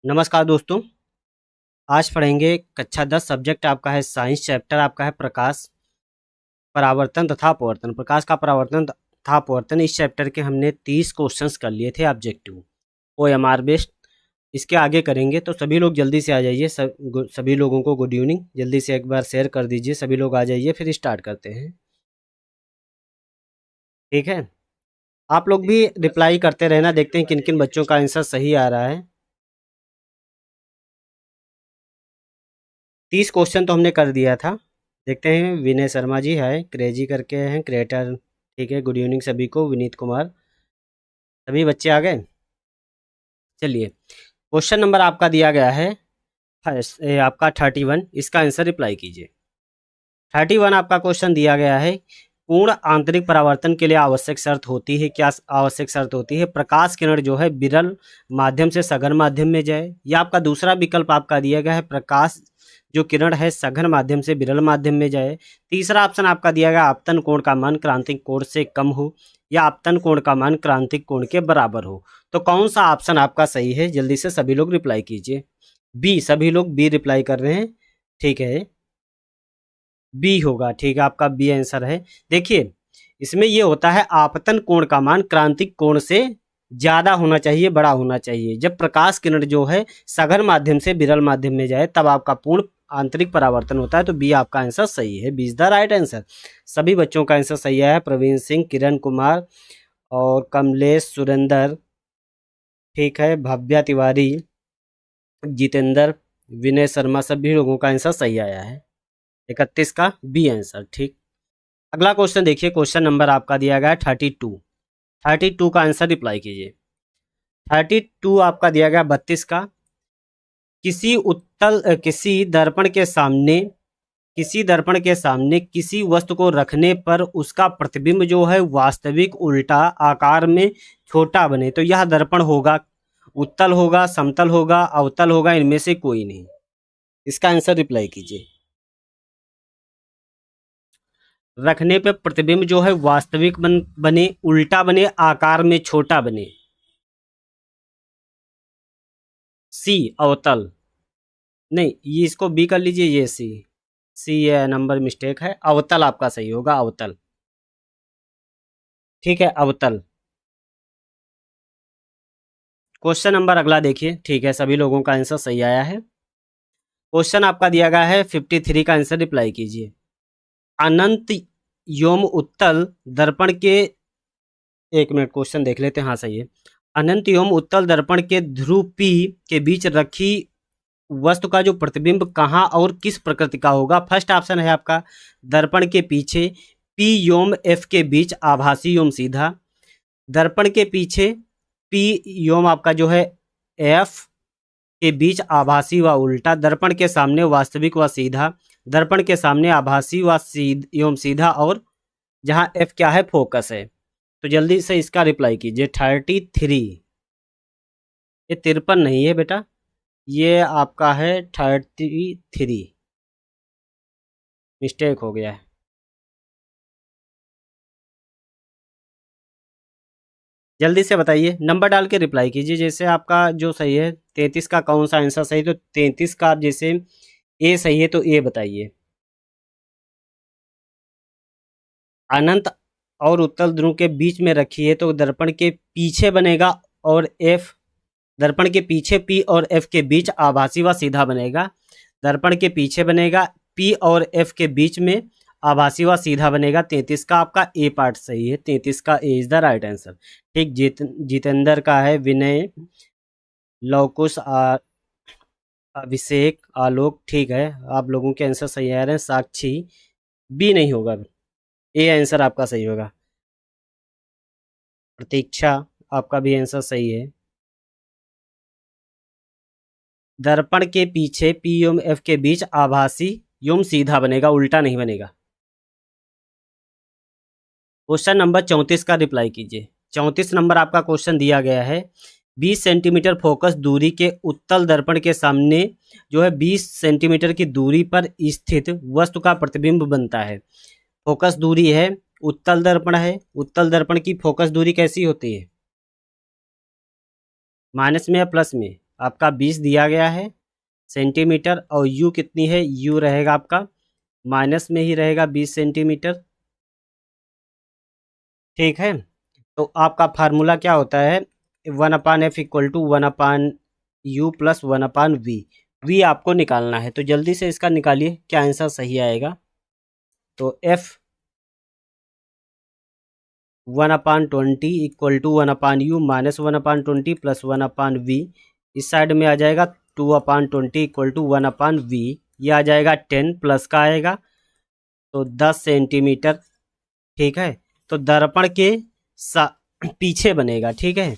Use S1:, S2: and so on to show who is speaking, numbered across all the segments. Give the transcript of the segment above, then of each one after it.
S1: नमस्कार दोस्तों। आज पढ़ेंगे कक्षा 10 सब्जेक्ट आपका है साइंस, चैप्टर आपका है प्रकाश, परावर्तन तथा अपवर्तन। प्रकाश का परावर्तन तथा अपवर्तन, इस चैप्टर के हमने 30 क्वेश्चंस कर लिए थे ऑब्जेक्टिव OMR बेस्ड। इसके आगे करेंगे, तो सभी लोग जल्दी से आ जाइए। सभी लोगों को गुड इवनिंग। जल्दी से एक बार शेयर कर दीजिए, सभी लोग आ जाइए, फिर स्टार्ट करते हैं। ठीक है, आप लोग भी रिप्लाई करते रहना, देखते हैं किन किन बच्चों का आंसर सही आ रहा है। 30 क्वेश्चन तो हमने कर दिया था। देखते हैं, विनय शर्मा जी है, क्रेजी करके हैं, क्रिएटर। ठीक है, गुड इवनिंग सभी को। विनीत कुमार, सभी बच्चे आ गए। चलिए, क्वेश्चन नंबर आपका दिया गया है आपका 31। इसका आंसर रिप्लाई कीजिए। 31 आपका क्वेश्चन दिया गया है, पूर्ण आंतरिक परावर्तन के लिए आवश्यक शर्त होती है। क्या आवश्यक शर्त होती है? प्रकाश किरण जो है विरल माध्यम से सघन माध्यम में जाए। या आपका दूसरा विकल्प आपका दिया गया है, प्रकाश जो किरण है सघन माध्यम से विरल माध्यम में जाए। तीसरा ऑप्शन आपका दिया गया, आपतन कोण का मान क्रांतिक कोण से कम हो या आपतन कोण का मान क्रांतिक कोण के बराबर हो। तो कौन सा ऑप्शन आपका सही है? जल्दी से सभी लोग रिप्लाई कीजिए। बी, सभी लोग बी रिप्लाई कर रहे हैं। ठीक है, बी होगा। ठीक है, आपका बी आंसर है। देखिए, इसमें ये होता है, आपतन कोण का मान क्रांतिक कोण से ज्यादा होना चाहिए, बड़ा होना चाहिए। जब प्रकाश किरण जो है सघन माध्यम से विरल माध्यम में जाए, तब आपका पूर्ण आंतरिक परावर्तन होता है। तो बी आपका आंसर सही है, B is the right answer. सभी बच्चों का आंसर सही है। प्रवीण सिंह, किरण कुमार और कमलेश, सुरेंद्र, ठीक है, भव्या तिवारी, जितेंद्र, विनय शर्मा, सभी लोगों का आंसर सही आया है। 31 का बी आंसर। ठीक, अगला क्वेश्चन देखिए। क्वेश्चन नंबर आपका दिया गया है 32। 32 का आंसर रिप्लाई कीजिए। 32 आपका दिया गया 32 का, किसी दर्पण के सामने किसी वस्तु को रखने पर उसका प्रतिबिंब जो है वास्तविक उल्टा आकार में छोटा बने, तो यह दर्पण होगा, उत्तल होगा, समतल होगा, अवतल होगा, इनमें से कोई नहीं। इसका आंसर रिप्लाई कीजिए। रखने पे प्रतिबिंब जो है वास्तविक बने, उल्टा बने, आकार में छोटा बने। सी, अवतल। नहीं, ये इसको बी कर लीजिए, ये सी। सी ये नंबर मिस्टेक है, अवतल आपका सही होगा, अवतल। ठीक है, अवतल। क्वेश्चन नंबर अगला देखिए। ठीक है, सभी लोगों का आंसर सही आया है। क्वेश्चन आपका दिया गया है 53 का आंसर रिप्लाई कीजिए। अनंत योम उत्तल दर्पण के, एक मिनट क्वेश्चन देख लेते हैं। हाँ, सही है। अनंत एवं उत्तल दर्पण के ध्रुव P के बीच रखी वस्तु का जो प्रतिबिंब कहाँ और किस प्रकृति का होगा? फर्स्ट ऑप्शन है आपका, दर्पण के पीछे P योम F के बीच आभासी योम सीधा। दर्पण के पीछे P योम आपका जो है F के बीच आभासी व उल्टा। दर्पण के सामने वास्तविक व सीधा। दर्पण के सामने आभासी व योम सीधा, और जहाँ F क्या है, फोकस है। तो जल्दी से इसका रिप्लाई कीजिए। 33, ये 53 नहीं है बेटा, ये आपका है 33, मिस्टेक हो गया है। जल्दी से बताइए, नंबर डाल के रिप्लाई कीजिए। जैसे आपका जो सही है 33 का कौन सा आंसर सही, तो 33 का आप जैसे ए सही है तो ए बताइए। अनंत और उत्तल ध्रुव के बीच में रखी है, तो दर्पण के पीछे बनेगा, और एफ, दर्पण के पीछे पी और एफ के बीच आभासी व सीधा बनेगा। दर्पण के पीछे बनेगा, पी और एफ के बीच में आभासी व सीधा बनेगा। 33 का आपका ए पार्ट सही है, 33 का ए इज द राइट आंसर। ठीक, जितेंद्र का है, विनय, लवकुश, अभिषेक, आलोक, ठीक है, आप लोगों के आंसर सही आ रहे हैं। साक्षी, बी नहीं होगा, ए आंसर आपका सही होगा। प्रतीक्षा, आपका भी आंसर सही है। दर्पण के पीछे पी एवं एफ के बीच आभासी एवं सीधा बनेगा, उल्टा नहीं बनेगा। क्वेश्चन नंबर 34 का रिप्लाई कीजिए। 34 नंबर आपका क्वेश्चन दिया गया है, 20 सेंटीमीटर फोकस दूरी के उत्तल दर्पण के सामने जो है 20 सेंटीमीटर की दूरी पर स्थित वस्तु का प्रतिबिंब बनता है। फोकस दूरी है, उत्तल दर्पण है। उत्तल दर्पण की फोकस दूरी कैसी होती है? माइनस में या प्लस में? आपका 20 दिया गया है सेंटीमीटर, और यू कितनी है, यू रहेगा आपका माइनस में ही रहेगा 20 सेंटीमीटर। ठीक है, तो आपका फार्मूला क्या होता है, 1/f equal to 1/u plus 1/v। v आपको निकालना है, तो जल्दी से इसका निकालिए क्या आंसर सही आएगा। तो f 1/20 equal to 1/u minus 1/20 plus 1/v। इस साइड में आ जाएगा 2/20 इक्वल टू 1/v। ये आ जाएगा 10 प्लस का आएगा तो 10 सेंटीमीटर। ठीक है, तो दर्पण के पीछे बनेगा। ठीक है,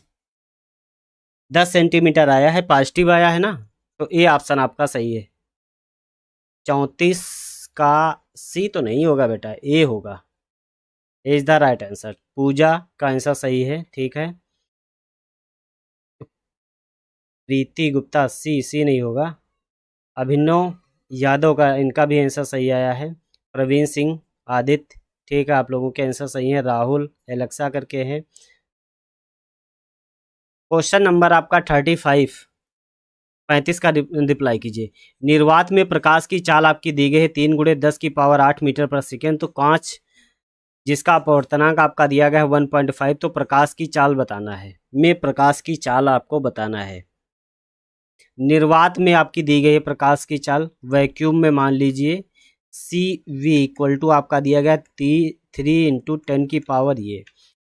S1: 10 सेंटीमीटर आया है, पॉजिटिव आया है ना, तो ए ऑप्शन आपका सही है। 34 का सी तो नहीं होगा बेटा, ए होगा, ए इज द राइट आंसर। पूजा का आंसर सही है। ठीक है, प्रीति गुप्ता सी, सी नहीं होगा। अभिनव यादव का, इनका भी आंसर सही आया है। प्रवीण सिंह, आदित्य, ठीक है, आप लोगों के आंसर सही है। राहुल, एलेक्सा करके हैं। क्वेश्चन नंबर आपका 35 का रिप्लाई कीजिए। निर्वात में प्रकाश की चाल आपकी दी गई है 3 × 10⁸ मीटर पर सेकेंड। तो कांच जिसका अपवर्तनांक आपका दिया गया है 1.5, तो प्रकाश की चाल बताना है, में प्रकाश की चाल आपको बताना है। निर्वात में आपकी दी गई है प्रकाश की चाल, वैक्यूम में मान लीजिए CV इक्वल टू आपका दिया गया 3 × 10⁻, ये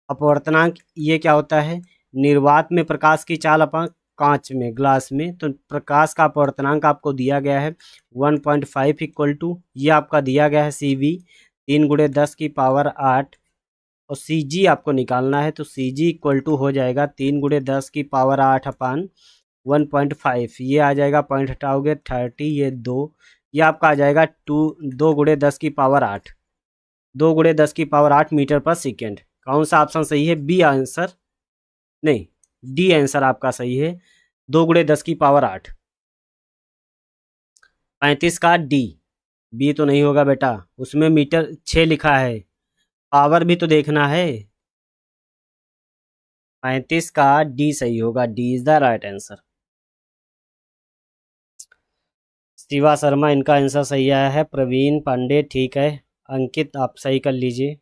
S1: अपवर्तनांक, ये क्या होता है, निर्वात में प्रकाश की चाल अपन कांच में, ग्लास में, तो प्रकाश का अपवर्तनांक आपको दिया गया है 1.5 इक्वल टू, ये आपका दिया गया है CV 3 × 10⁸, और CG आपको निकालना है, तो CG इक्वल टू हो जाएगा 3 × 10⁸ 1.5, ये आ जाएगा, पॉइंट हटाओगे 30, ये 2, ये आपका आ जाएगा 2 × 10⁸, 2 × 10⁸ मीटर पर सेकेंड। कौन सा ऑप्शन सही है, बी आंसर, नहीं डी आंसर आपका सही है, 2 × 10⁸। 35 का डी, बी तो नहीं होगा बेटा, उसमें मीटर 6 लिखा है, पावर भी तो देखना है। 35 का डी सही होगा, D is the right answer. Shiva Sharma, इनका आंसर सही आया है। प्रवीण पांडे, ठीक है। अंकित, आप सही कर लीजिए,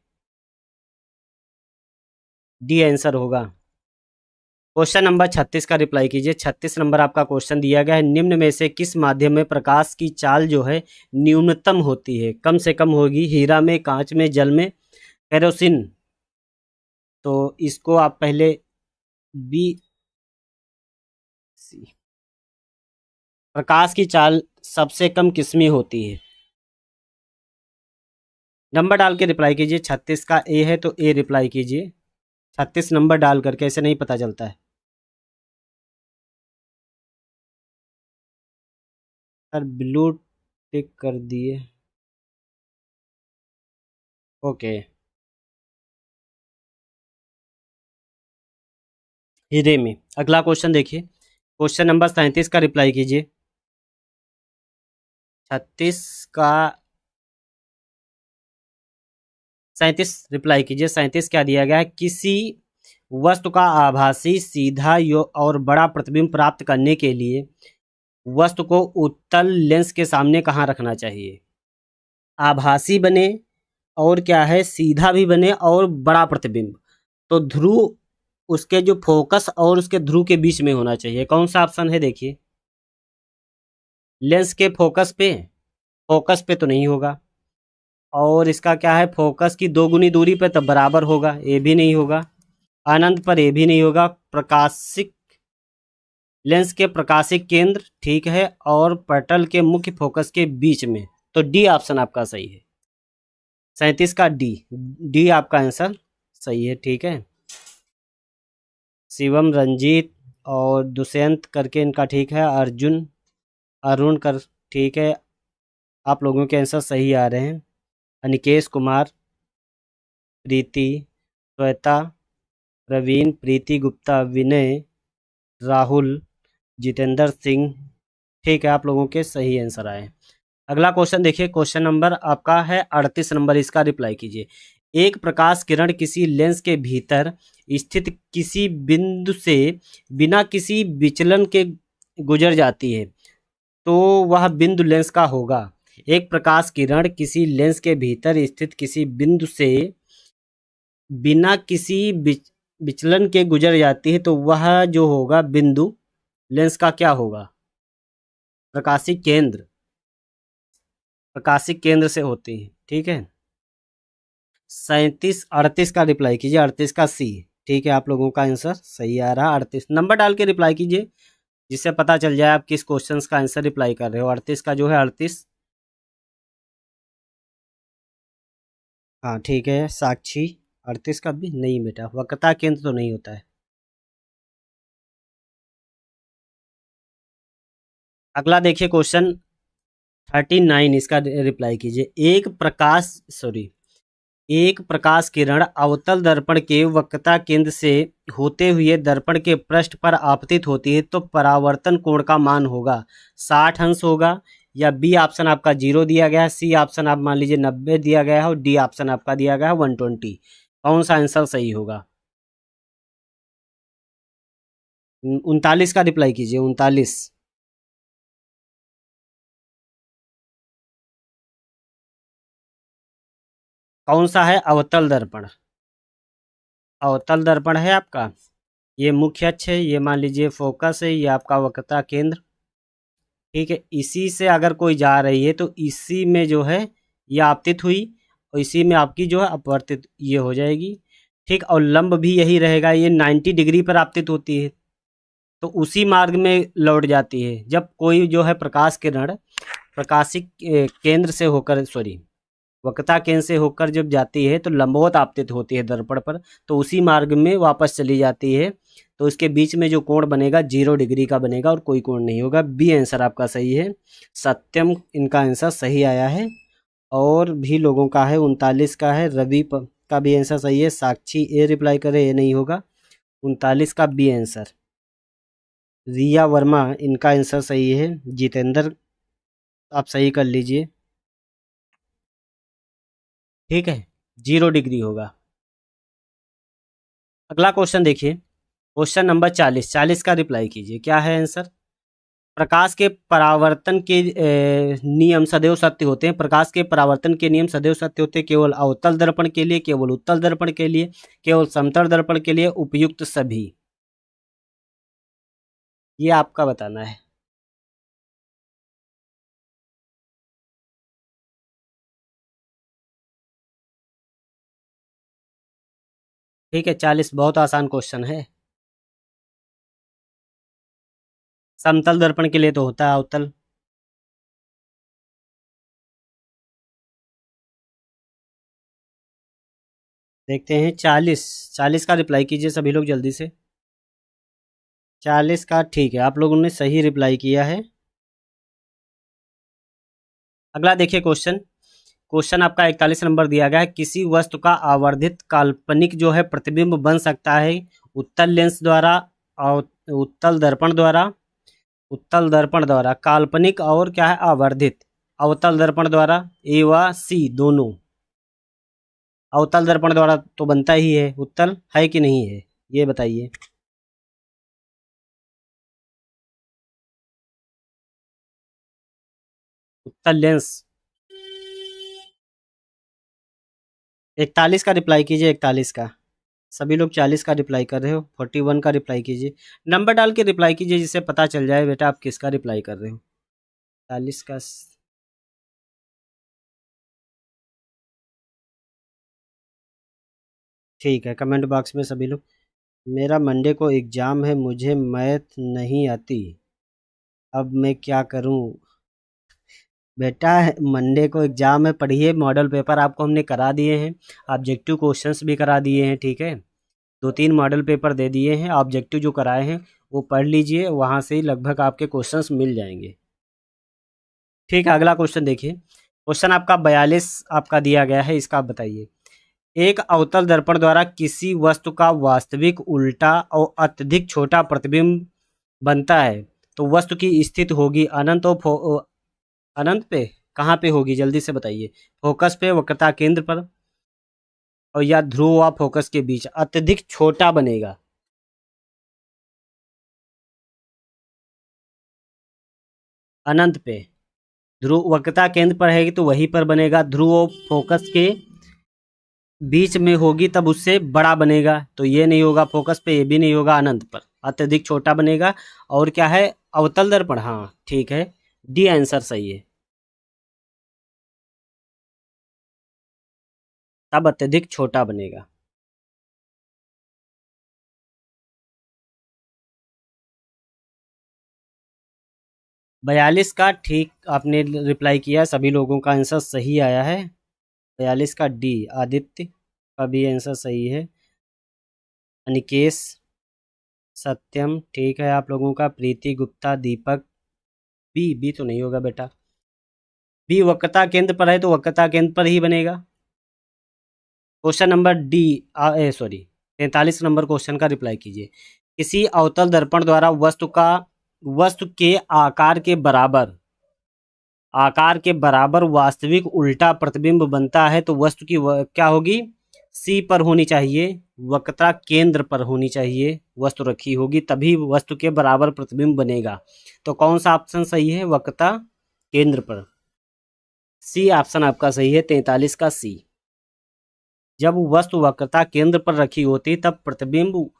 S1: डी आंसर होगा। क्वेश्चन नंबर 36 का रिप्लाई कीजिए। 36 नंबर आपका क्वेश्चन दिया गया है, निम्न में से किस माध्यम में प्रकाश की चाल जो है न्यूनतम होती है, कम से कम होगी, हीरा में, कांच में, जल में, केरोसिन। तो इसको आप पहले बी, प्रकाश की चाल सबसे कम किसमें होती है, नंबर डाल के रिप्लाई कीजिए। 36 का ए है तो ए रिप्लाई कीजिए, 36 नंबर डाल करके, ऐसे नहीं पता चलता है। सर ब्लू टिक कर दिए, ओके। हीरे में, अगला क्वेश्चन देखिए, क्वेश्चन नंबर 37 का रिप्लाई कीजिए। 36 का 37 रिप्लाई कीजिए। 37 क्या दिया गया है, किसी वस्तु का आभासी, सीधा और बड़ा प्रतिबिंब प्राप्त करने के लिए वस्तु को उत्तल लेंस के सामने कहाँ रखना चाहिए। आभासी बने और क्या है, सीधा भी बने और बड़ा प्रतिबिंब, तो ध्रुव उसके जो फोकस और उसके ध्रुव के बीच में होना चाहिए। कौन सा ऑप्शन है, देखिए, लेंस के फोकस पे, फोकस पे तो नहीं होगा, और इसका क्या है, फोकस की 2 गुनी दूरी पे तो बराबर होगा, ये भी नहीं होगा, अनंत पर ये भी नहीं होगा, प्रकाशिक लेंस के प्रकाशिक केंद्र, ठीक है, और पटल के मुख्य फोकस के बीच में, तो डी ऑप्शन आपका सही है। 37 का डी, डी आपका आंसर सही है। ठीक है, शिवम, रंजीत और दुष्यंत करके इनका ठीक है, अर्जुन, अरुण कर, ठीक है, आप लोगों के आंसर सही आ रहे हैं। अनिकेश कुमार, प्रीति, श्वेता, प्रवीण, प्रीति गुप्ता, विनय, राहुल, जितेंद्र सिंह, ठीक है, आप लोगों के सही आंसर आए। अगला क्वेश्चन देखिए, क्वेश्चन नंबर आपका है 38 नंबर, इसका रिप्लाई कीजिए। एक प्रकाश किरण किसी लेंस के भीतर स्थित किसी बिंदु से बिना किसी विचलन के गुजर जाती है तो वह बिंदु लेंस का होगा। एक प्रकाश किरण किसी लेंस के भीतर स्थित किसी बिंदु से बिना किसी विचलन के गुजर जाती है तो वह जो होगा बिंदु लेंस का क्या होगा? प्रकाशिक केंद्र, प्रकाशिक केंद्र से होती है। ठीक है, 37 38 का रिप्लाई कीजिए, 38 का सी। ठीक है, आप लोगों का आंसर सही आ रहा। 38 नंबर डाल के रिप्लाई कीजिए, जिससे पता चल जाए आप किस क्वेश्चन का आंसर रिप्लाई कर रहे हो। 38 का जो है 38। हाँ ठीक है, साक्षी 38 का भी नहीं बेटा, वक्रता केंद्र तो नहीं होता है। अगला देखिए क्वेश्चन 39, इसका रिप्लाई कीजिए। एक प्रकाश किरण अवतल दर्पण के वक्रता केंद्र से होते हुए दर्पण के पृष्ठ पर आपतित होती है तो परावर्तन कोण का मान होगा 60 अंश होगा, या बी ऑप्शन आपका 0 दिया गया है, सी ऑप्शन आप मान लीजिए 90 दिया गया है, और डी ऑप्शन आपका दिया गया है 120। कौन सा आंसर सही होगा? 39 का रिप्लाई कीजिए, 39। कौन सा है? अवतल दर्पण। अवतल दर्पण है आपका, ये मुख्य अक्ष है, ये मान लीजिए फोकस है, ये आपका वक्रता केंद्र। ठीक है, इसी से अगर कोई जा रही है तो इसी में जो है ये आपतित हुई, और इसी में आपकी जो है अपवर्तित ये हो जाएगी। ठीक, और लंब भी यही रहेगा, ये 90 डिग्री पर आपतित होती है तो उसी मार्ग में लौट जाती है। जब कोई जो है प्रकाश किरण प्रकाशिक केंद्र से होकर, सॉरी, वक्रता केंद्र से होकर जब जाती है तो लंबवत आपतित होती है दर्पण पर, तो उसी मार्ग में वापस चली जाती है, तो इसके बीच में जो कोण बनेगा 0 डिग्री का बनेगा और कोई कोण नहीं होगा। बी आंसर आपका सही है, सत्यम इनका आंसर सही आया है। और भी लोगों का है, 39 का है, रवि का भी आंसर सही है। साक्षी ए रिप्लाई करे, ये नहीं होगा। 39 का बी आंसर। रिया वर्मा इनका आंसर सही है। जितेंद्र आप सही कर लीजिए। ठीक है, 0 डिग्री होगा। अगला क्वेश्चन देखिए, क्वेश्चन नंबर 40 का रिप्लाई कीजिए, क्या है आंसर? प्रकाश के परावर्तन के नियम सदैव सत्य होते हैं। प्रकाश के परावर्तन के नियम सदैव सत्य होते हैं, केवल अवतल दर्पण के लिए, केवल उत्तल दर्पण के लिए, केवल समतल दर्पण के लिए, उपयुक्त सभी। ये आपका बताना है। ठीक है, 40 बहुत आसान क्वेश्चन है। समतल दर्पण के लिए तो होता है अवतल। देखते हैं 40 का रिप्लाई कीजिए सभी लोग जल्दी से। 40 का ठीक है, आप लोगों ने सही रिप्लाई किया है। अगला देखिए क्वेश्चन, क्वेश्चन आपका 41 नंबर दिया गया है। किसी वस्तु का आवर्धित काल्पनिक जो है प्रतिबिंब बन सकता है उत्तल लेंस द्वारा और उत्तल दर्पण द्वारा, उत्तल दर्पण द्वारा काल्पनिक, और क्या है आवर्धित अवतल दर्पण द्वारा। ए व सी दोनों। अवतल दर्पण द्वारा तो बनता ही है, उत्तल है कि नहीं है ये बताइए। उत्तल लेंस। 41 का रिप्लाई कीजिए, 41 का। सभी लोग 40 का रिप्लाई कर रहे हो, 41 का रिप्लाई कीजिए। नंबर डाल के रिप्लाई कीजिए, जिससे पता चल जाए बेटा आप किसका रिप्लाई कर रहे हो। 40 का ठीक है, कमेंट बॉक्स में सभी लोग। मेरा मंडे को एग्ज़ाम है, मुझे मैथ नहीं आती, अब मैं क्या करूं? बेटा मंडे को एग्ज़ाम है, पढ़िए। मॉडल पेपर आपको हमने करा दिए हैं, ऑब्जेक्टिव क्वेश्चंस भी करा दिए हैं। ठीक है, 2-3 मॉडल पेपर दे दिए हैं, ऑब्जेक्टिव जो कराए हैं वो पढ़ लीजिए, वहाँ से ही लगभग आपके क्वेश्चंस मिल जाएंगे। ठीक है, अगला क्वेश्चन देखिए, क्वेश्चन आपका 42 आपका दिया गया है, इसका आप बताइए। एक अवतल दर्पण द्वारा किसी वस्तु का वास्तविक उल्टा और अत्यधिक छोटा प्रतिबिंब बनता है तो वस्तु की स्थिति होगी अनंत और अनंत पे, कहाँ पे होगी जल्दी से बताइए। फोकस पे, वक्रता केंद्र पर, और या ध्रुव व फोकस के बीच अत्यधिक छोटा बनेगा। अनंत पे। ध्रुव वक्रता केंद्र पर है तो वहीं पर बनेगा। ध्रुव फोकस के बीच में होगी तब उससे बड़ा बनेगा, तो ये नहीं होगा फोकस पे, ये भी नहीं होगा अनंत पर, अत्यधिक छोटा बनेगा। और क्या है, अवतल दर्पण, हाँ ठीक है, डी आंसर सही है, तब अत्यधिक छोटा बनेगा। बयालीस का ठीक आपने रिप्लाई किया, सभी लोगों का आंसर सही आया है। 42 का डी, आदित्य का भी आंसर सही है। अनिकेश, सत्यम ठीक है आप लोगों का। प्रीति गुप्ता, दीपक, बी, बी तो नहीं होगा बेटा। बी वक्रता केंद्र पर है तो वक्रता केंद्र पर ही बनेगा। Question number D, sorry 43 number question का रिप्लाई कीजिए। किसी अवतल दर्पण द्वारा वस्तु के आकार के बराबर वास्तविक उल्टा प्रतिबिंब बनता है तो वस्तु की क्या होगी, सी पर होनी चाहिए, वक्रता केंद्र पर होनी चाहिए, वस्तु रखी होगी तभी वस्तु के बराबर प्रतिबिंब बनेगा। तो कौन सा ऑप्शन सही है, वक्रता केंद्र पर, सी ऑप्शन आपका सही है, 43 का सी। जब वस्तु वक्रता केंद्र पर रखी होती तब प्रतिबिंब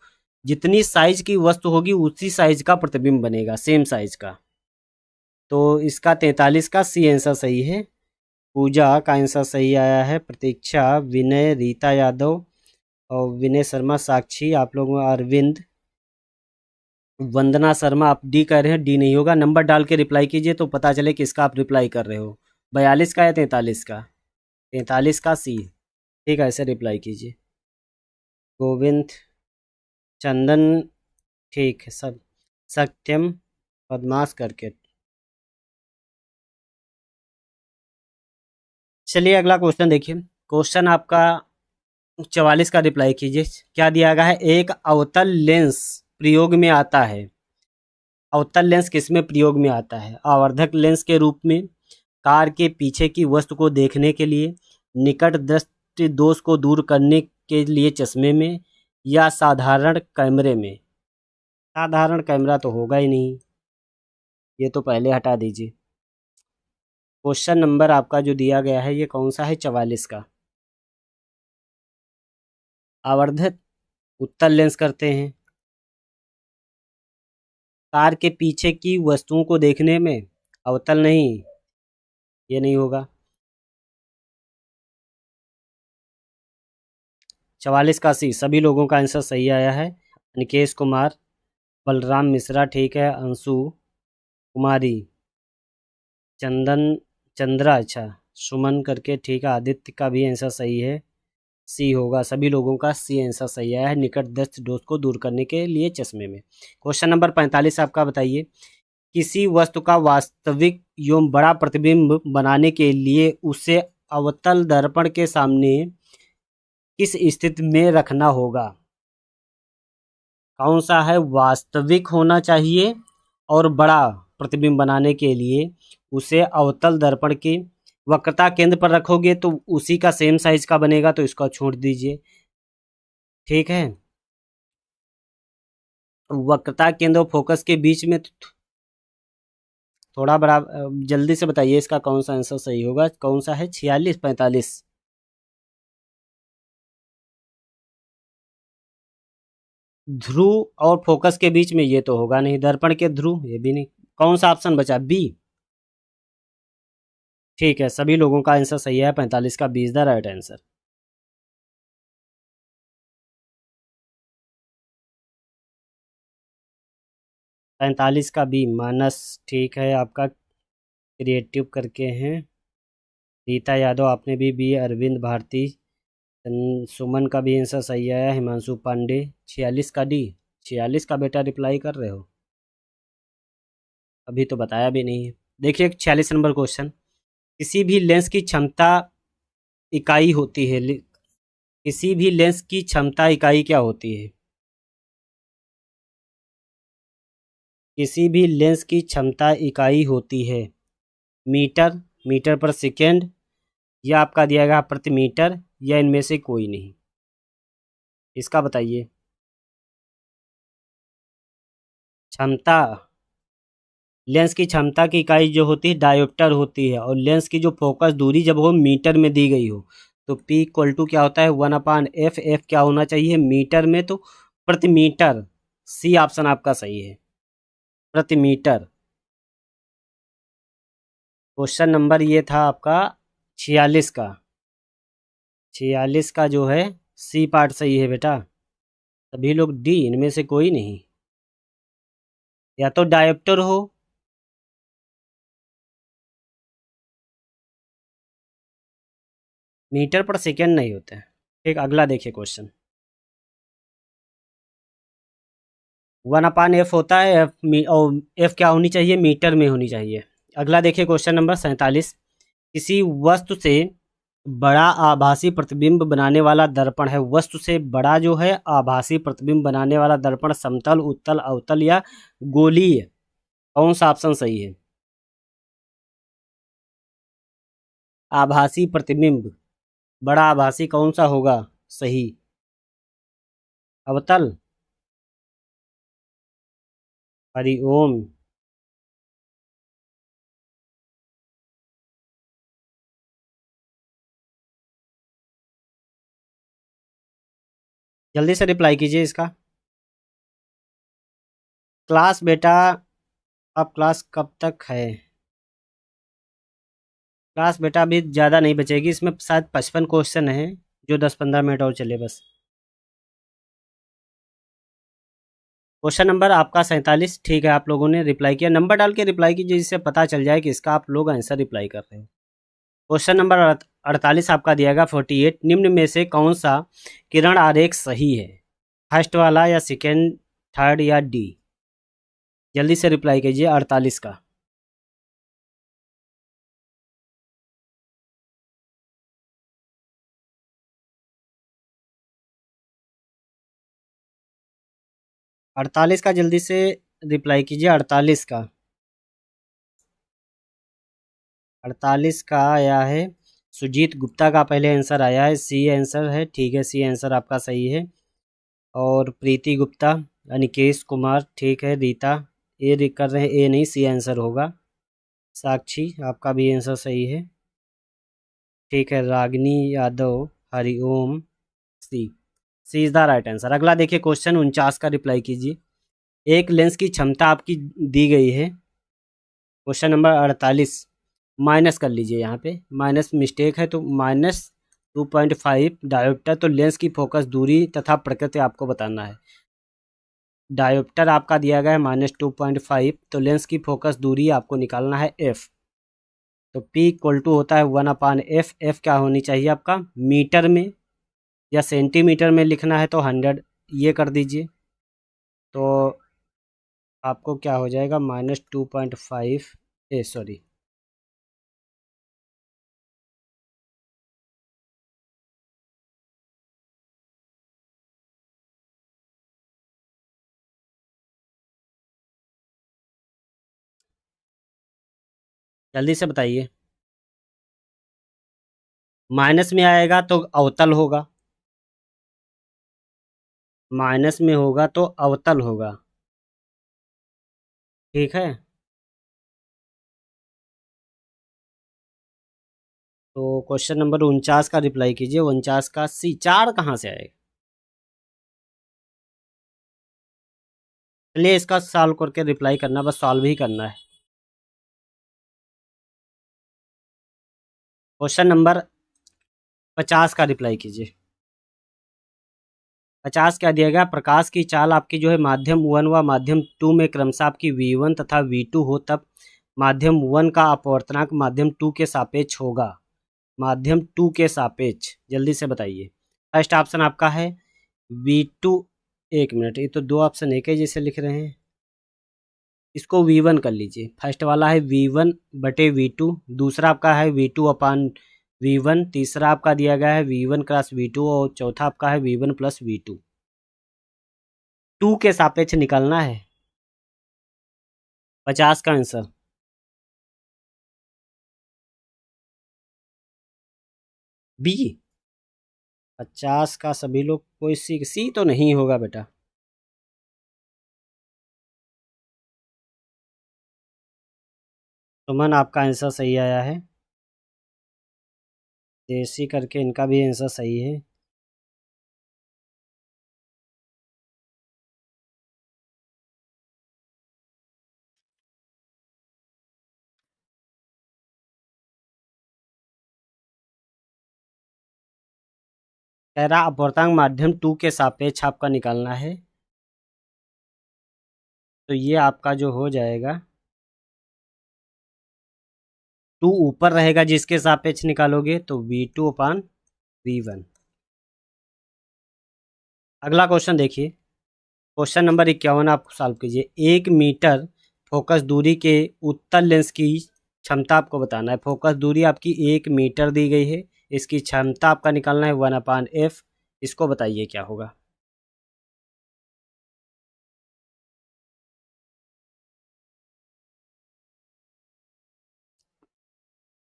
S1: जितनी साइज की वस्तु होगी उसी साइज का प्रतिबिंब बनेगा, सेम साइज का। तो इसका 43 का सी आंसर सही है। पूजा का आंसर सही आया है। प्रतीक्षा, विनय, रीता यादव और विनय शर्मा, साक्षी, आप लोगों, अरविंद, वंदना शर्मा, आप डी कह रहे हैं, डी नहीं होगा। नंबर डाल के रिप्लाई कीजिए तो पता चले किसका आप रिप्लाई कर रहे हो, 42 का या 43 का। 43 का सी, ठीक है, ऐसे रिप्लाई कीजिए। गोविंद, चंदन, ठीक है सब। सत्यम, बदमाश करके। चलिए अगला क्वेश्चन देखिए। क्वेश्चन आपका 44 का रिप्लाई कीजिए। क्या दिया गया है, एक अवतल लेंस प्रयोग में आता है। अवतल लेंस किसमें प्रयोग में आता है, आवर्धक लेंस के रूप में, कार के पीछे की वस्तु को देखने के लिए, निकट दृष्टि दोष को दूर करने के लिए चश्मे में, या साधारण कैमरे में। साधारण कैमरा तो होगा ही नहीं, ये तो पहले हटा दीजिए। क्वेश्चन नंबर आपका जो दिया गया है ये कौन सा है, 44 का। आवर्धक उत्तल लेंस करते हैं कार के पीछे की वस्तुओं को देखने में, अवतल नहीं, ये नहीं होगा। 44 का सी, सभी लोगों का आंसर सही आया है। निकेश कुमार, बलराम मिश्रा ठीक है, अंशु कुमारी, चंदन, चंद्रा, अच्छा, सुमन करके ठीक है, आदित्य का भी आंसर सही है, सी होगा। सभी लोगों का सी आंसर सही आया है, निकट दृष्टि दोष को दूर करने के लिए चश्मे में। क्वेश्चन नंबर 45 आपका बताइए। किसी वस्तु का वास्तविक एवं बड़ा प्रतिबिंब बनाने के लिए उसे अवतल दर्पण के सामने किस स्थिति में रखना होगा। कौन सा है, वास्तविक होना चाहिए और बड़ा प्रतिबिंब बनाने के लिए उसे अवतल दर्पण की वक्रता केंद्र पर रखोगे तो उसी का सेम साइज का बनेगा, तो इसको छोड़ दीजिए, ठीक है। वक्रता केंद्र और फोकस के बीच में थोड़ा बड़ा, जल्दी से बताइए इसका कौन सा आंसर सही होगा, कौन सा है, 46, 45। ध्रुव और फोकस के बीच में ये तो होगा नहीं, दर्पण के ध्रुव, ये भी नहीं। कौन सा ऑप्शन बचा, बी, ठीक है, सभी लोगों का आंसर सही है, 45 का B is the right answer. 45 का बी, मानस ठीक है आपका, क्रिएटिव करके हैं। रीता यादव, आपने भी बी। अरविंद भारती, सुमन का भी आंसर सही आया। हिमांशु पांडे, 46 का डी, 46 का बेटा रिप्लाई कर रहे हो, अभी तो बताया भी नहीं है। देखिए 46 नंबर क्वेश्चन। किसी भी लेंस की क्षमता इकाई होती है, किसी भी लेंस की क्षमता इकाई क्या होती है, किसी भी लेंस की क्षमता इकाई होती है, मीटर, मीटर पर सेकेंड, या आपका दिया गया प्रति मीटर, या इनमें से कोई नहीं, इसका बताइए। क्षमता, लेंस की क्षमता की इकाई जो होती है डायोप्टर होती है, और लेंस की जो फोकस दूरी जब वो मीटर में दी गई हो तो P इक्वल टू क्या होता है 1/f। एफ क्या होना चाहिए मीटर में, तो प्रति मीटर। सी ऑप्शन आपका सही है, प्रति मीटर। क्वेश्चन नंबर ये था आपका 46 का। 46 का जो है सी पार्ट सही है बेटा। सभी लोग डी, इनमें से कोई नहीं। या तो डायोप्टर हो, मीटर पर सेकेंड नहीं होता है। ठीक, अगला देखिए क्वेश्चन। 1/f होता है, और एफ क्या होनी चाहिए मीटर में होनी चाहिए। अगला देखिए क्वेश्चन नंबर 47। किसी वस्तु से बड़ा आभासी प्रतिबिंब बनाने वाला दर्पण है। वस्तु से बड़ा जो है आभासी प्रतिबिंब बनाने वाला दर्पण समतल, उत्तल, अवतल या गोलीय, कौन सा ऑप्शन सही है? आभासी प्रतिबिंब बड़ा आभासी कौन सा होगा सही? अवतल? हरिओम। जल्दी से रिप्लाई कीजिए इसका। क्लास बेटा, अब क्लास कब तक है? क्लास बेटा अभी ज़्यादा नहीं बचेगी, इसमें शायद 55 क्वेश्चन है, जो 10-15 मिनट और चले बस। क्वेश्चन नंबर आपका 47 ठीक है, आप लोगों ने रिप्लाई किया। नंबर डाल के रिप्लाई कीजिए, जिससे पता चल जाए कि इसका आप लोग आंसर रिप्लाई कर रहे हो। क्वेश्चन नंबर 48 आपका दिया 48। निम्न में से कौन सा किरण आरेख सही है? फर्स्ट वाला या सेकेंड, थर्ड या डी? जल्दी से रिप्लाई कीजिए 48 का। 48 का जल्दी से रिप्लाई कीजिए 48 का। 48 का आया है सुजीत गुप्ता का, पहले आंसर आया है, सी आंसर है। ठीक है, सी आंसर आपका सही है। और प्रीति गुप्ता, अनिकेश कुमार, ठीक है। रीता ए कर रहे हैं, ए नहीं, सी आंसर होगा। साक्षी, आपका भी आंसर सही है। ठीक है, रागिनी यादव, हरिओम, सी। सी इज द राइट आंसर। अगला देखिए क्वेश्चन 49 का रिप्लाई कीजिए। एक लेंस की क्षमता आपकी दी गई है। क्वेश्चन नंबर 48 माइनस कर लीजिए, यहाँ पे माइनस मिस्टेक है, तो -2.5 डायोप्टर। तो लेंस की फोकस दूरी तथा प्रकृति आपको बताना है। डायोप्टर आपका दिया गया है -2.5, तो लेंस की फोकस दूरी आपको निकालना है एफ। तो P इक्वल टू होता है 1/f। एफ क्या होनी चाहिए आपका मीटर में, या सेंटीमीटर में लिखना है तो 100 ये कर दीजिए। तो आपको क्या हो जाएगा -2.5, ए सॉरी, जल्दी से बताइए। माइनस में आएगा तो अवतल होगा, माइनस में होगा तो अवतल होगा। ठीक है, तो क्वेश्चन नंबर 49 का रिप्लाई कीजिए। 49 का सी, 4 कहाँ से आएगा? चलिए इसका सॉल्व करके रिप्लाई करना, बस सॉल्व ही करना है। क्वेश्चन नंबर 50 का रिप्लाई कीजिए। 50 क्या दिया गया? प्रकाश की चाल आपकी जो है माध्यम 1 व माध्यम 2 में क्रमशः आपकी V1 तथा V2 हो, तब माध्यम 1 का अपवर्तनांक माध्यम 2 के सापेक्ष होगा। माध्यम 2 के सापेक्ष, जल्दी से बताइए। फर्स्ट ऑप्शन आपका है V2। एक मिनट, ये तो दो ऑप्शन एक ही जैसे लिख रहे हैं, इसको V1 कर लीजिए। फर्स्ट वाला है V1/V2, दूसरा आपका है V2/V1, तीसरा आपका दिया गया है V1 क्रॉस V2, और चौथा आपका है V1 प्लस V2। 2 के सापेक्ष निकालना है 50 का आंसर। बी 50 का सभी लोग, कोई सी, सी तो नहीं होगा बेटा। सुमन आपका आंसर सही आया है। देसी करके इनका भी आंसर सही है। कह रहा अपवर्तनांक माध्यम 2 के सापेक्ष आपका निकालना है। तो ये आपका जो हो जाएगा, 2 ऊपर रहेगा जिसके सापेक्ष निकालोगे तो V2/V1। अगला क्वेश्चन देखिए, क्वेश्चन नंबर 51 आप सॉल्व कीजिए। 1 मीटर फोकस दूरी के उत्तल लेंस की क्षमता आपको बताना है। फोकस दूरी आपकी 1 मीटर दी गई है, इसकी क्षमता आपका निकालना है 1/f। इसको बताइए क्या होगा।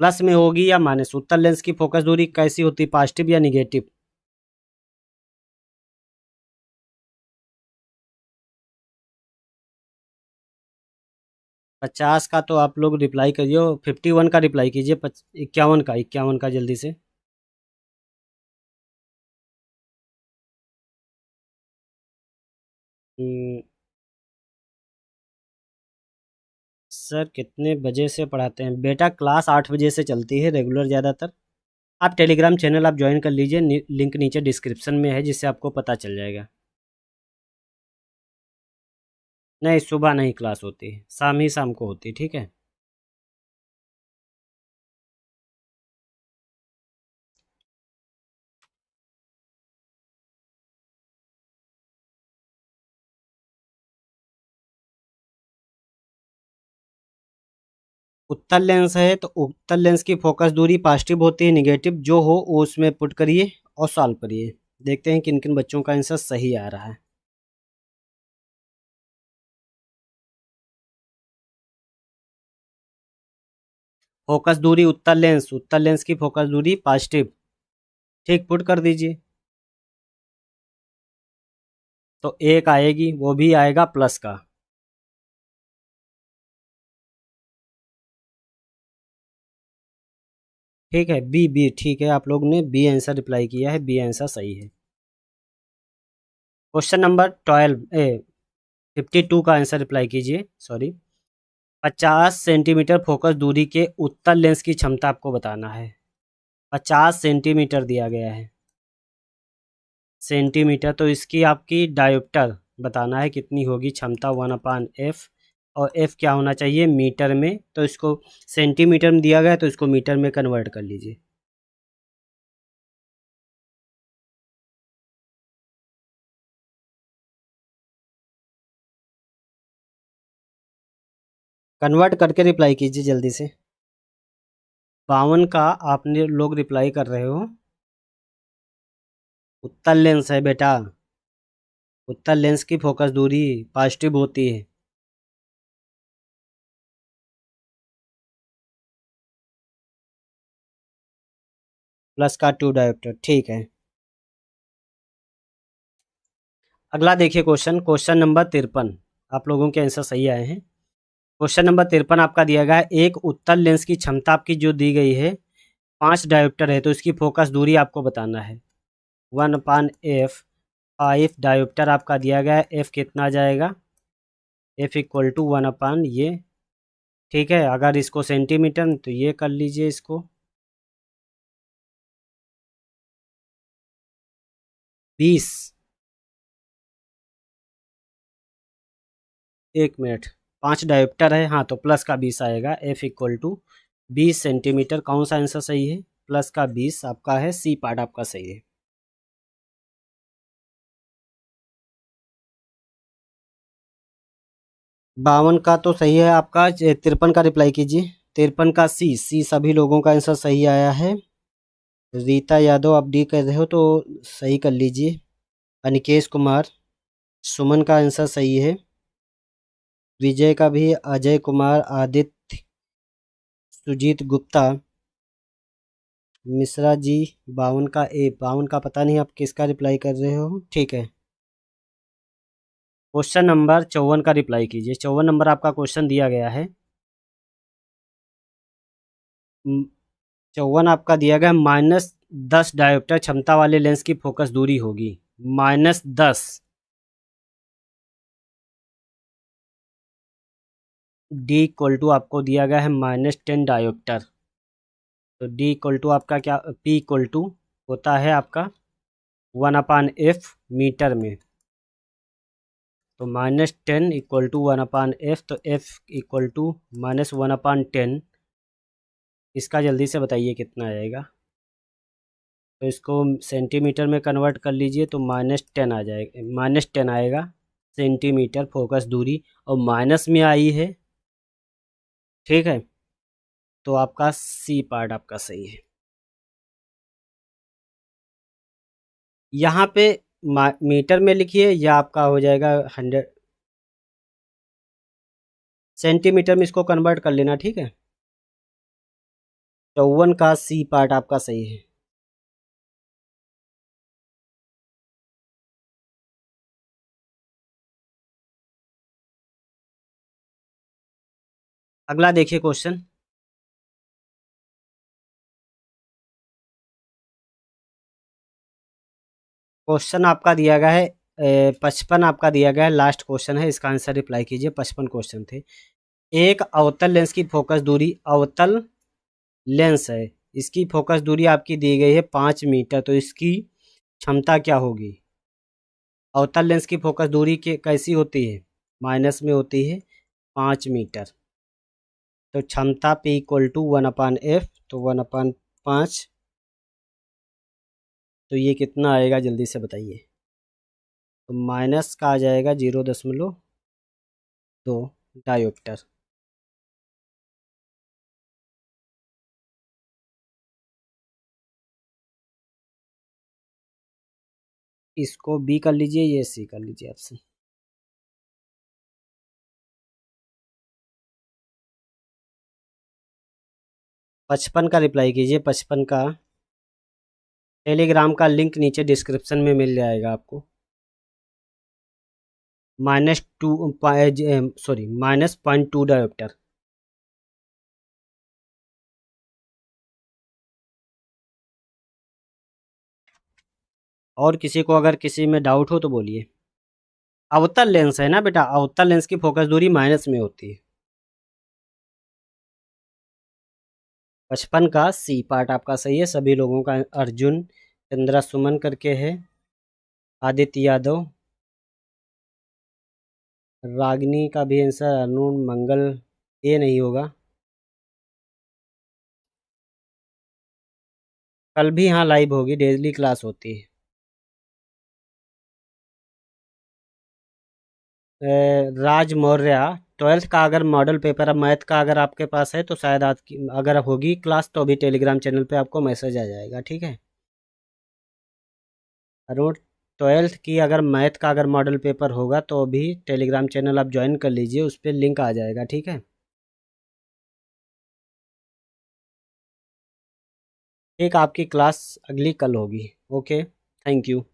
S1: प्लस में होगी या माइनस? उत्तल लेंस की फोकस दूरी कैसी होती है, पॉजिटिव या निगेटिव? 50 का तो आप लोग रिप्लाई करिए, 51 का रिप्लाई कीजिए, 51 का जल्दी से। हम्म, सर कितने बजे से पढ़ाते हैं? बेटा क्लास 8 बजे से चलती है रेगुलर ज़्यादातर। आप टेलीग्राम चैनल आप ज्वाइन कर लीजिए, लिंक नीचे डिस्क्रिप्शन में है, जिससे आपको पता चल जाएगा। नहीं, सुबह नहीं क्लास होती, शाम ही शाम को होती, ठीक है। उत्तल लेंस है तो उत्तल लेंस की फोकस दूरी पॉजिटिव होती है, निगेटिव जो हो वो उसमें पुट करिए और सॉल्व करिए। देखते हैं किन किन बच्चों का आंसर सही आ रहा है। फोकस दूरी उत्तल लेंस की फोकस दूरी पॉजिटिव, ठीक, पुट कर दीजिए। तो एक आएगी, वो भी आएगा प्लस का। ठीक है, बी ठीक है, आप लोग ने बी आंसर रिप्लाई किया है, बी आंसर सही है। क्वेश्चन नंबर 52 का आंसर रिप्लाई कीजिए, सॉरी। 50 सेंटीमीटर फोकस दूरी के उत्तल लेंस की क्षमता आपको बताना है। 50 सेंटीमीटर दिया गया है, सेंटीमीटर, तो इसकी आपकी डायोप्टर बताना है कितनी होगी क्षमता, 1/f। और f क्या होना चाहिए, मीटर में, तो इसको सेंटीमीटर में दिया गया है तो इसको मीटर में कन्वर्ट कर लीजिए। कन्वर्ट करके रिप्लाई कीजिए जल्दी से। 52 का आपने लोग रिप्लाई कर रहे हो। उत्तल लेंस है बेटा, उत्तल लेंस की फोकस दूरी पॉजिटिव होती है। प्लस का 2 डायोप्टर, ठीक है। अगला देखिए क्वेश्चन, क्वेश्चन नंबर 53। आप लोगों के आंसर सही आए हैं। क्वेश्चन नंबर 53 आपका दिया गया है। एक उत्तल लेंस की क्षमता आपकी जो दी गई है, 5 डायोप्टर है, तो इसकी फोकस दूरी आपको बताना है। 1/f, 5 डायोप्टर आपका दिया गया है। f कितना आ जाएगा, f इक्वल टू 1 ये, ठीक है। अगर इसको सेंटीमीटर तो ये कर लीजिए इसको, 20। 1 मिनट, 5 डायोप्टर है, हाँ, तो प्लस का 20 आएगा। f equal to 20 centimetre. कौन सा आंसर सही है? प्लस का 20 आपका है, सी पार्ट आपका सही है। 52 का तो सही है आपका, 53 का रिप्लाई कीजिए। 53 का सी सभी लोगों का आंसर सही आया है। रीता यादव आप डी कर रहे हो तो सही कर लीजिए। अनिकेश कुमार, सुमन का आंसर सही है। विजय का भी, अजय कुमार, आदित्य, सुजीत गुप्ता, मिश्रा जी, 52 का 52 का पता नहीं आप किसका रिप्लाई कर रहे हो, ठीक है। क्वेश्चन नंबर 54 का रिप्लाई कीजिए। 54 नंबर आपका क्वेश्चन दिया गया है। 54 आपका दिया गया -10 डायोप्टर क्षमता वाले लेंस की फोकस दूरी होगी, -10। डी इक्वल टू आपको दिया गया है -10 डायोप्टर। तो डी इक्वल टू आपका क्या, पी इक्वल टू होता है आपका 1/f मीटर में। तो -10 इक्वल टू 1/f, तो f इक्वल टू -1/10। इसका जल्दी से बताइए कितना आएगा। तो इसको सेंटीमीटर में कन्वर्ट कर लीजिए तो -10 आ जाएगा, -10 आएगा सेंटीमीटर फोकस दूरी, और माइनस में आई है। ठीक है, तो आपका सी पार्ट आपका सही है। यहाँ पे मीटर में लिखिए या आपका हो जाएगा 100 सेंटीमीटर में, इसको कन्वर्ट कर लेना। ठीक है, 54 का सी पार्ट आपका सही है। अगला देखिए क्वेश्चन। क्वेश्चन आपका दिया गया है 55 आपका दिया गया है, लास्ट क्वेश्चन है, इसका आंसर रिप्लाई कीजिए। 55 क्वेश्चन थे। एक अवतल लेंस की फोकस दूरी, अवतल लेंस है, इसकी फोकस दूरी आपकी दी गई है 5 मीटर, तो इसकी क्षमता क्या होगी। अवतल लेंस की फोकस दूरी के कैसी होती है, माइनस में होती है, 5 मीटर। तो क्षमता P इक्वल टू 1/f, तो 1/5। तो ये कितना आएगा जल्दी से बताइए। तो माइनस का आ जाएगा 0.2 डायोप्टर। इसको बी कर लीजिए, ये सी कर लीजिए ऑप्शन। पचपन का रिप्लाई कीजिए। 55 का टेलीग्राम का लिंक नीचे डिस्क्रिप्शन में मिल जाएगा आपको। -0.2 डायोप्टर। और किसी को अगर किसी में डाउट हो तो बोलिए। अवतल लेंस है ना बेटा, अवतल लेंस की फोकस दूरी माइनस में होती है। 55 का सी पार्ट आपका सही है। सभी लोगों का अर्जुन, चंद्रा सुमन करके है, आदित्य यादव, रागिनी का भी आंसर, अरुण मंगल, ये नहीं होगा। कल भी हाँ लाइव होगी, डेली क्लास होती है। राज मौर्य, 12th का अगर मॉडल पेपर अब मैथ का अगर आपके पास है तो शायद आपकी अगर होगी क्लास तो अभी टेलीग्राम चैनल पे आपको मैसेज आ जाएगा। ठीक है अरुण, 12th की अगर मैथ का अगर मॉडल पेपर होगा तो अभी टेलीग्राम चैनल आप ज्वाइन कर लीजिए, उस पर लिंक आ जाएगा। ठीक है, ठीक, आपकी क्लास अगली कल होगी। Okay, thank you.